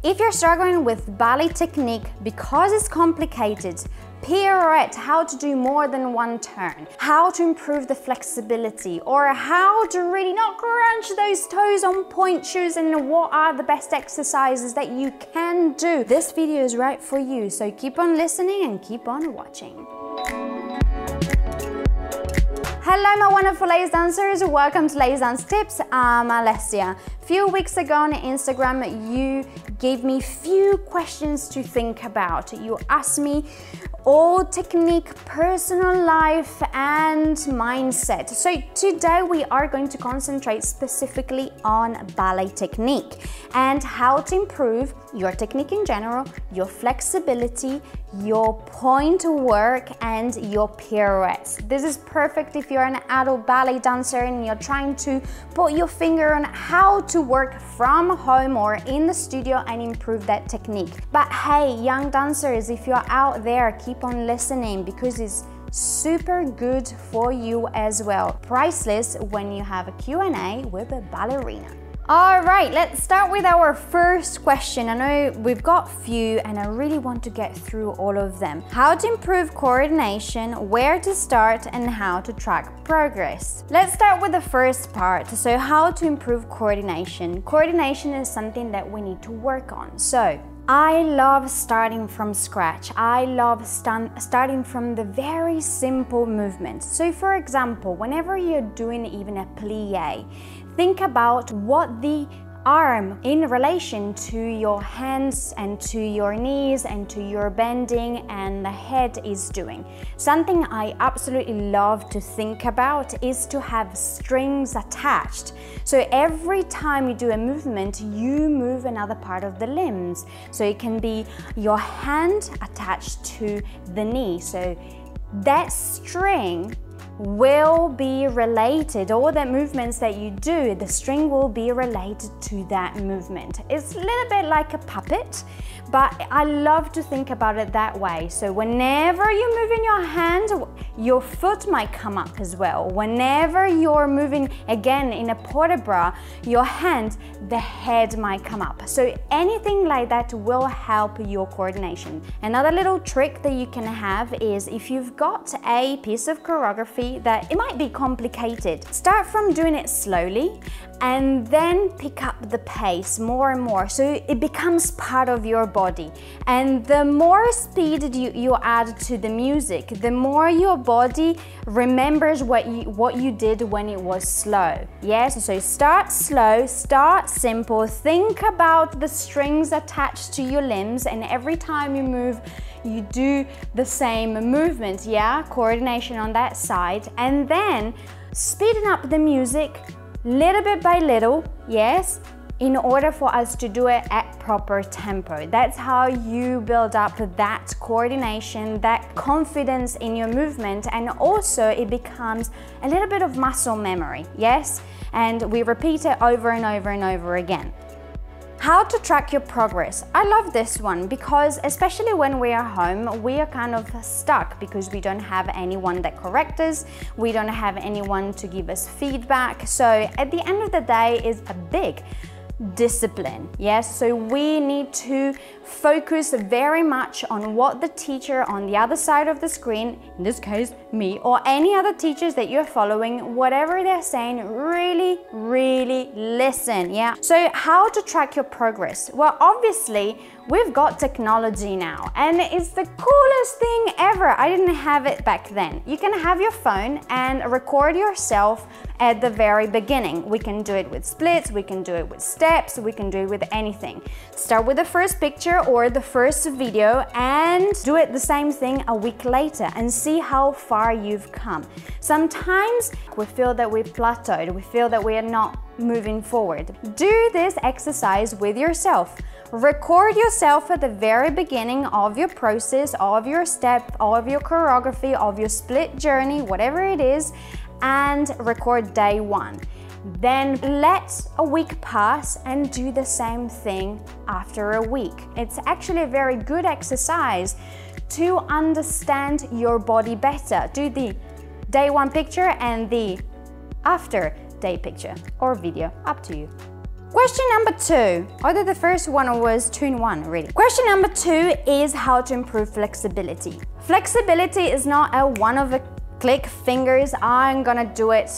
If you're struggling with ballet technique because it's complicated, pirouette, how to do more than one turn, how to improve the flexibility, or how to really not crunch those toes on pointe shoes, and what are the best exercises that you can do, this video is right for you. So keep on listening and keep on watching. Hello my wonderful lace dancers, welcome to Lace Dance Tips. I'm Alessia. A few weeks ago on Instagram you gave me few questions to think about. You asked me all technique, personal life and mindset. So today we are going to concentrate specifically on ballet technique and how to improve your technique in general, your flexibility, your pointe work and your pirouettes. This is perfect if you're an adult ballet dancer and you're trying to put your finger on how to work from home or in the studio and improve that technique. But hey, young dancers, if you're out there, keep on listening because it's super good for you as well. Priceless when you have a Q&A with a ballerina. All right, let's start with our first question. I know we've got a few and I really want to get through all of them. How to improve coordination, where to start and how to track progress. Let's start with the first part. So how to improve coordination. Coordination is something that we need to work on. So I love starting from scratch. I love starting from the very simple movements. So for example, whenever you're doing even a plie, think about what the arm in relation to your hands and to your knees and to your bending and the head is doing. Something I absolutely love to think about is to have strings attached. So every time you do a movement, you move another part of the limbs. So it can be your hand attached to the knee. So that string will be related, all the movements that you do, the string will be related to that movement. It's a little bit like a puppet, but I love to think about it that way. So whenever you move in your hand, your foot might come up as well. Whenever you're moving again in a port bras, your hand, the head might come up. So anything like that will help your coordination. Another little trick that you can have is if you've got a piece of choreography that it might be complicated, start from doing it slowly and then pick up the pace more and more so it becomes part of your body. And the more speed you add to the music, the more your body remembers what you did when it was slow. Yes, so start slow, start simple, think about the strings attached to your limbs, and every time you move you do the same movement, yeah? Coordination on that side, and then speeding up the music little bit by little, yes, in order for us to do it at proper tempo. That's how you build up that coordination, that confidence in your movement, and also it becomes a little bit of muscle memory, yes? And we repeat it over and over and over again. How to track your progress. I love this one because especially when we are home, we are kind of stuck because we don't have anyone that corrects us, we don't have anyone to give us feedback. So at the end of the day, it's a big discipline, yes? So we need to focus very much on what the teacher on the other side of the screen, in this case me, or any other teachers that you're following, whatever they're saying, really listen, yeah? So how to track your progress? Well, obviously we've got technology now and it's the coolest thing ever. I didn't have it back then. You can have your phone and record yourself at the very beginning. We can do it with splits, we can do it with steps, we can do it with anything. Start with the first picture or the first video and do it the same thing a week later and see how far you've come. Sometimes we feel that we've plateaued, we feel that we are not moving forward. Do this exercise with yourself. Record yourself at the very beginning of your process, of your step, of your choreography, of your split journey, whatever it is, and record day one. Then let a week pass and do the same thing after a week. It's actually a very good exercise to understand your body better. Do the day one picture and the after day picture or video, up to you. Question number 2, although the first one was 2 in 1, really. Question number 2 is how to improve flexibility. Flexibility is not a one-of-a-click fingers, I'm gonna do it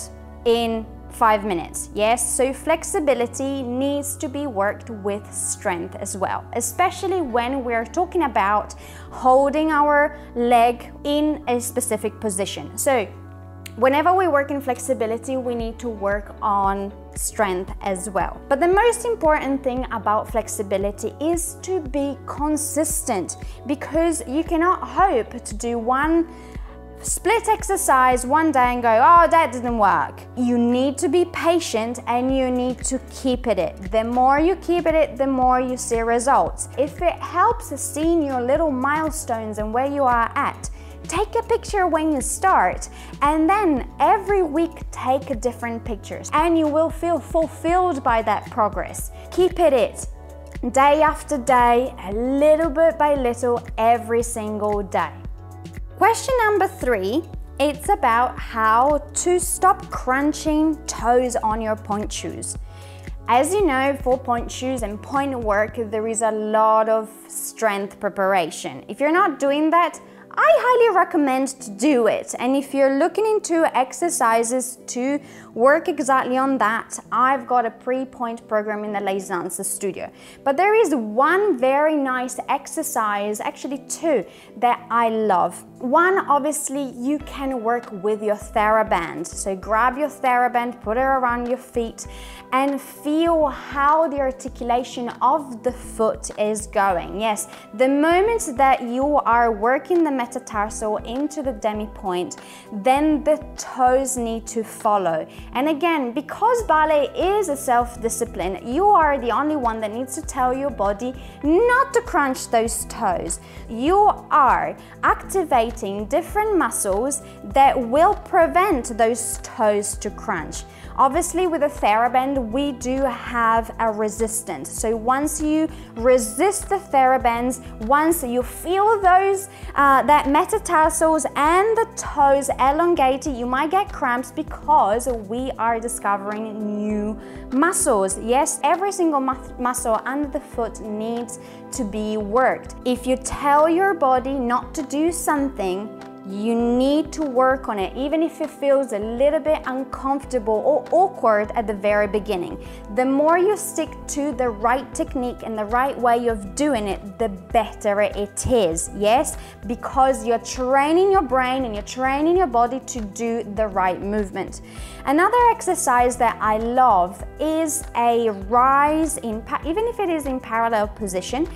in 5 minutes. Yes, so flexibility needs to be worked with strength as well, especially when we're talking about holding our leg in a specific position. So whenever we work in flexibility, we need to work on strength as well. But the most important thing about flexibility is to be consistent, because you cannot hope to do one split exercise one day and go, oh, that didn't work. You need to be patient and you need to keep at it. The more you keep at it, the more you see results. If it helps seeing your little milestones and where you are at, take a picture when you start, and then every week take different pictures and you will feel fulfilled by that progress. Keep at it day after day, a little bit by little, every single day. Question number 3, it's about how to stop crunching toes on your pointe shoes. As you know, for pointe shoes and pointe work, there is a lot of strength preparation. If you're not doing that, I highly recommend to do it. And if you're looking into exercises to work exactly on that, I've got a pre-pointe program in the Les Dances studio. But there is one very nice exercise, actually 2, that I love. One, obviously, you can work with your TheraBand. So grab your TheraBand, put it around your feet, and feel how the articulation of the foot is going. Yes, the moment that you are working the metatarsal into the demi-pointe, then the toes need to follow. And again, because ballet is a self-discipline, you are the only one that needs to tell your body not to crunch those toes. You are activating different muscles that will prevent those toes to crunch. Obviously, with a TheraBand, we do have a resistance. So once you resist the TheraBands, once you feel those that metatarsals and the toes elongated, you might get cramps because we are discovering new muscles. Yes, every single muscle under the foot needs to be worked. If you tell your body not to do something, you need to work on it, even if it feels a little bit uncomfortable or awkward at the very beginning. The more you stick to the right technique and the right way of doing it, the better it is, yes? Because you're training your brain and you're training your body to do the right movement. Another exercise that I love is a rise in, even if it is in parallel position,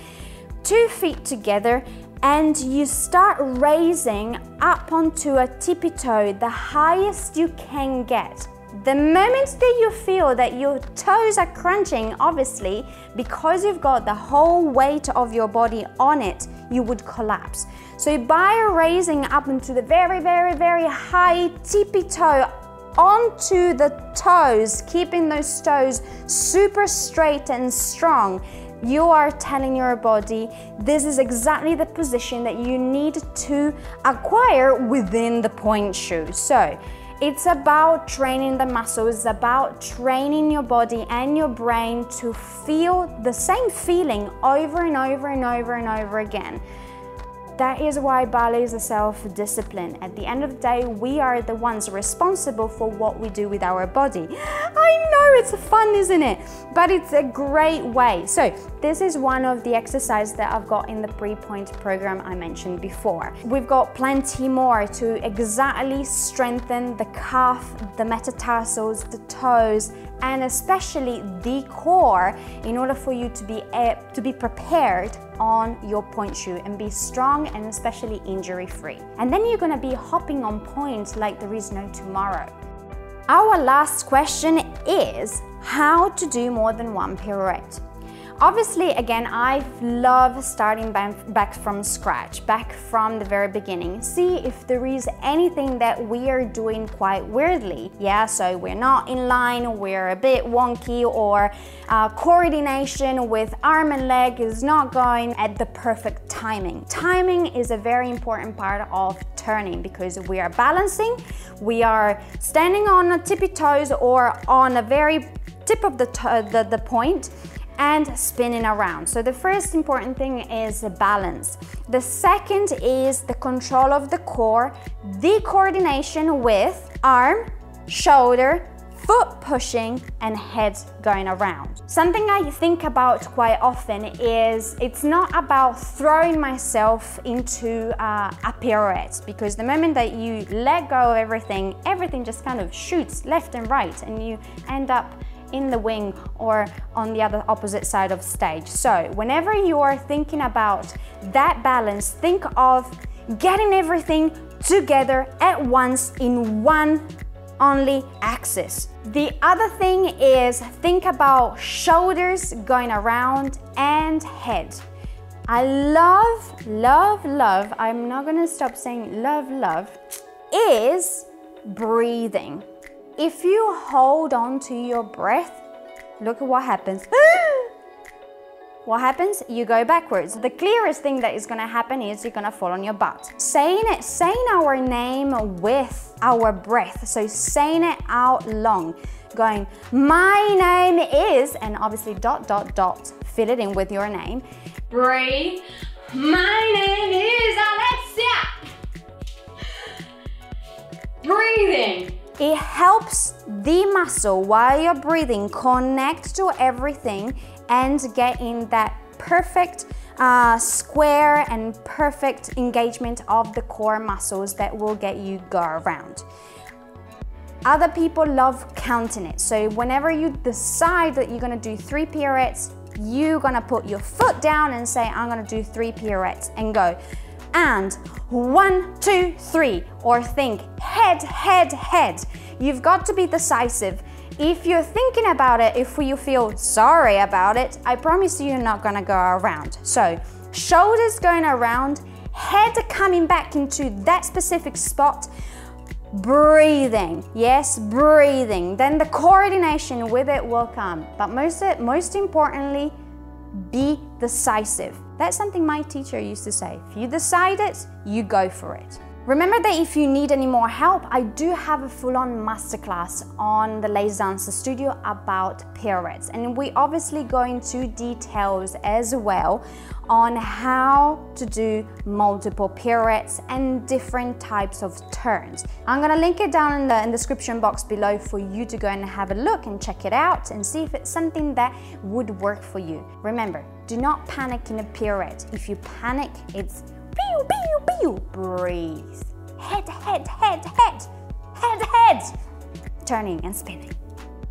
2 feet together, and you start raising up onto a tippy toe, the highest you can get. The moment that you feel that your toes are crunching, obviously, because you've got the whole weight of your body on it, you would collapse. So by raising up into the very, very, very high tippy toe onto the toes, keeping those toes super straight and strong, you are telling your body this is exactly the position that you need to acquire within the pointe shoe. So it's about training the muscles, it's about training your body and your brain to feel the same feeling over and over and over and over again. That is why ballet is a self-discipline. At the end of the day, we are the ones responsible for what we do with our body. I know, it's fun, isn't it? But it's a great way. So this is one of the exercises that I've got in the pre-pointe program I mentioned before. We've got plenty more to exactly strengthen the calf, the metatarsals, the toes, and especially the core in order for you to be prepared on your pointe shoe and be strong and especially injury-free. And then you're gonna be hopping on pointe like there is no tomorrow. Our last question is how to do more than one pirouette. Obviously, again, I love starting back from scratch, back from the very beginning. See if there is anything that we are doing quite weirdly. Yeah, so we're not in line, we're a bit wonky, or coordination with arm and leg is not going at the perfect timing. Timing is a very important part of turning because we are balancing, we are standing on a tippy toes or on a very tip of the point and spinning around. So the first important thing is the balance. The second is the control of the core, the coordination with arm, shoulder, foot pushing, and head going around. Something I think about quite often is it's not about throwing myself into a pirouette, because the moment that you let go of everything, everything just kind of shoots left and right and you end up in the wing or on the other opposite side of stage. So whenever you are thinking about that balance, think of getting everything together at once in one only axis. The other thing is think about shoulders going around and head. I love, love, love, I'm not gonna stop saying love, love, is breathing. If you hold on to your breath, look at what happens. What happens? You go backwards. The clearest thing that is gonna happen is you're gonna fall on your butt. Saying our name with our breath, so saying it out long, going, my name is, and obviously dot, dot, dot, fill it in with your name. Breathe. My name is Alessia. Breathing. It helps the muscle while you're breathing connect to everything and get in that perfect square and perfect engagement of the core muscles that will get you go around. Other people love counting it. So whenever you decide that you're gonna do 3 pirouettes, you're gonna put your foot down and say, I'm gonna do 3 pirouettes and go. And 1, 2, 3, or think head, head, head. You've got to be decisive. If you're thinking about it, if you feel sorry about it, I promise you, you're not gonna go around. So shoulders going around, head coming back into that specific spot, breathing, yes, breathing. Then the coordination with it will come. But most importantly, be decisive. That's something my teacher used to say. If you decide it, you go for it. Remember that if you need any more help, I do have a full-on masterclass on the Les Dances Studio about pirouettes. And we obviously go into details as well on how to do multiple pirouettes and different types of turns. I'm gonna link it down in the description box below for you to go and have a look and check it out and see if it's something that would work for you. Remember, do not panic in a pirouette. If you panic, it's pew, pew, pew. Breathe. Head, head, head, head, head, head. Turning and spinning.